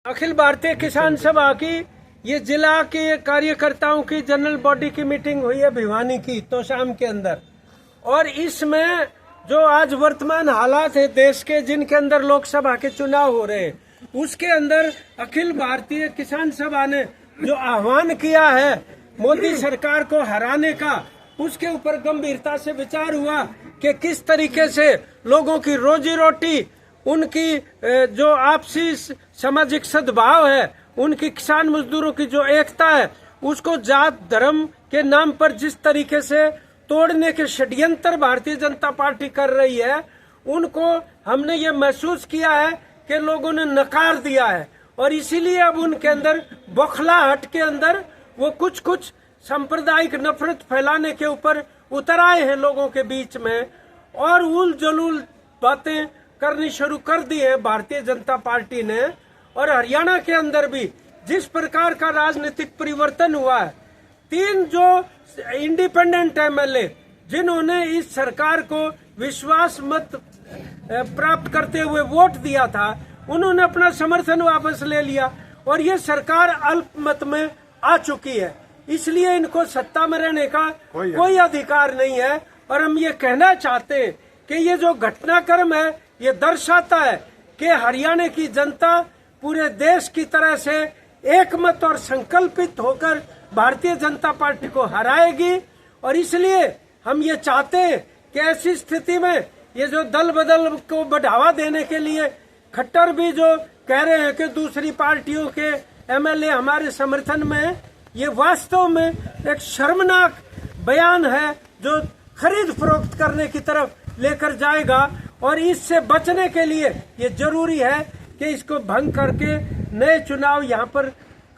अखिल भारतीय किसान सभा की ये जिला के कार्यकर्ताओं की जनरल बॉडी की मीटिंग हुई है भिवानी की तोशाम के अंदर। और इसमें जो आज वर्तमान हालात है देश के, जिनके अंदर लोकसभा के चुनाव हो रहे हैं, उसके अंदर अखिल भारतीय किसान सभा ने जो आह्वान किया है मोदी सरकार को हराने का, उसके ऊपर गंभीरता से विचार हुआ कि किस तरीके से लोगों की रोजी रोटी, उनकी जो आपसी सामाजिक सद्भाव है, उनकी किसान मजदूरों की जो एकता है, उसको जात धर्म के नाम पर जिस तरीके से तोड़ने के षड्यंत्र भारतीय जनता पार्टी कर रही है, उनको हमने ये महसूस किया है कि लोगों ने नकार दिया है। और इसीलिए अब उनके अंदर बौखलाहट के अंदर वो कुछ सांप्रदायिक नफरत फैलाने के ऊपर उतर आए हैं लोगों के बीच में, और उल जलूल बातें करनी शुरू कर दी है भारतीय जनता पार्टी ने। और हरियाणा के अंदर भी जिस प्रकार का राजनीतिक परिवर्तन हुआ है, 3 जो इंडिपेंडेंट एमएलए जिन्होंने इस सरकार को विश्वास मत प्राप्त करते हुए वोट दिया था, उन्होंने अपना समर्थन वापस ले लिया और ये सरकार अल्पमत में आ चुकी है। इसलिए इनको सत्ता में रहने का कोई अधिकार नहीं है। और हम ये कहना चाहते हैं कि ये जो घटनाक्रम है, ये दर्शाता है कि हरियाणा की जनता पूरे देश की तरह से एकमत और संकल्पित होकर भारतीय जनता पार्टी को हराएगी। और इसलिए हम ये चाहते हैं कि ऐसी स्थिति में ये जो दल बदल को बढ़ावा देने के लिए खट्टर भी जो कह रहे हैं कि दूसरी पार्टियों के एमएलए हमारे समर्थन में है, ये वास्तव में एक शर्मनाक बयान है जो खरीद फरोख्त करने की तरफ लेकर जाएगा। और इससे बचने के लिए ये जरूरी है कि इसको भंग करके नए चुनाव यहाँ पर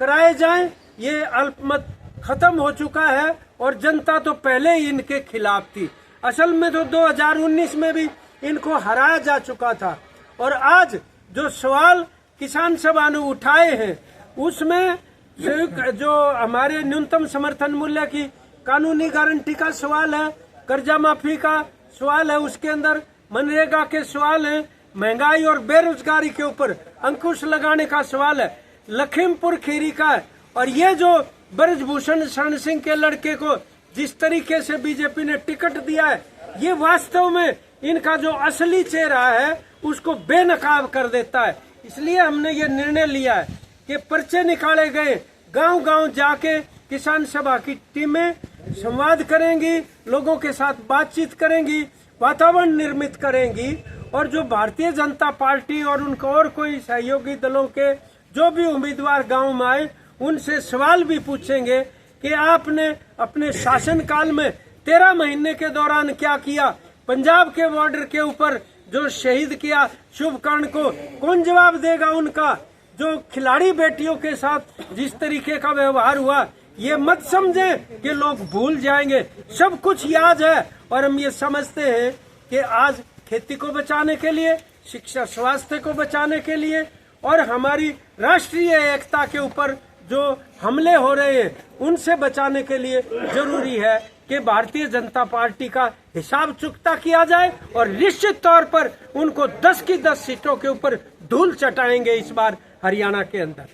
कराए जाएं। ये अल्पमत खत्म हो चुका है और जनता तो पहले ही इनके खिलाफ थी। असल में तो 2019 में भी इनको हराया जा चुका था। और आज जो सवाल किसान सभा ने उठाए हैं, उसमें जो हमारे न्यूनतम समर्थन मूल्य की कानूनी गारंटी का सवाल है, कर्जा माफी का सवाल है, उसके अंदर मनरेगा के सवाल है, महंगाई और बेरोजगारी के ऊपर अंकुश लगाने का सवाल है, लखीमपुर खीरी का है। और ये जो ब्रजभूषण शरण सिंह के लड़के को जिस तरीके से बीजेपी ने टिकट दिया है, ये वास्तव में इनका जो असली चेहरा है उसको बेनकाब कर देता है। इसलिए हमने ये निर्णय लिया है कि पर्चे निकाले गए, गांव-गांव जाके किसान सभा की टीमें संवाद करेंगी, लोगों के साथ बातचीत करेंगी, वातावरण निर्मित करेंगी। और जो भारतीय जनता पार्टी और उनका और कोई सहयोगी दलों के जो भी उम्मीदवार गांव में आए, उनसे सवाल भी पूछेंगे कि आपने अपने शासनकाल में 13 महीने के दौरान क्या किया। पंजाब के बॉर्डर के ऊपर जो शहीद किया शुभकर्ण को कौन जवाब देगा उनका। जो खिलाड़ी बेटियों के साथ जिस तरीके का व्यवहार हुआ, ये मत समझें कि लोग भूल जाएंगे, सब कुछ याद है। और हम ये समझते हैं कि आज खेती को बचाने के लिए, शिक्षा स्वास्थ्य को बचाने के लिए और हमारी राष्ट्रीय एकता के ऊपर जो हमले हो रहे हैं उनसे बचाने के लिए जरूरी है कि भारतीय जनता पार्टी का हिसाब चुकता किया जाए। और निश्चित तौर पर उनको 10 की 10 सीटों के ऊपर धूल चटाएंगे इस बार हरियाणा के अंदर।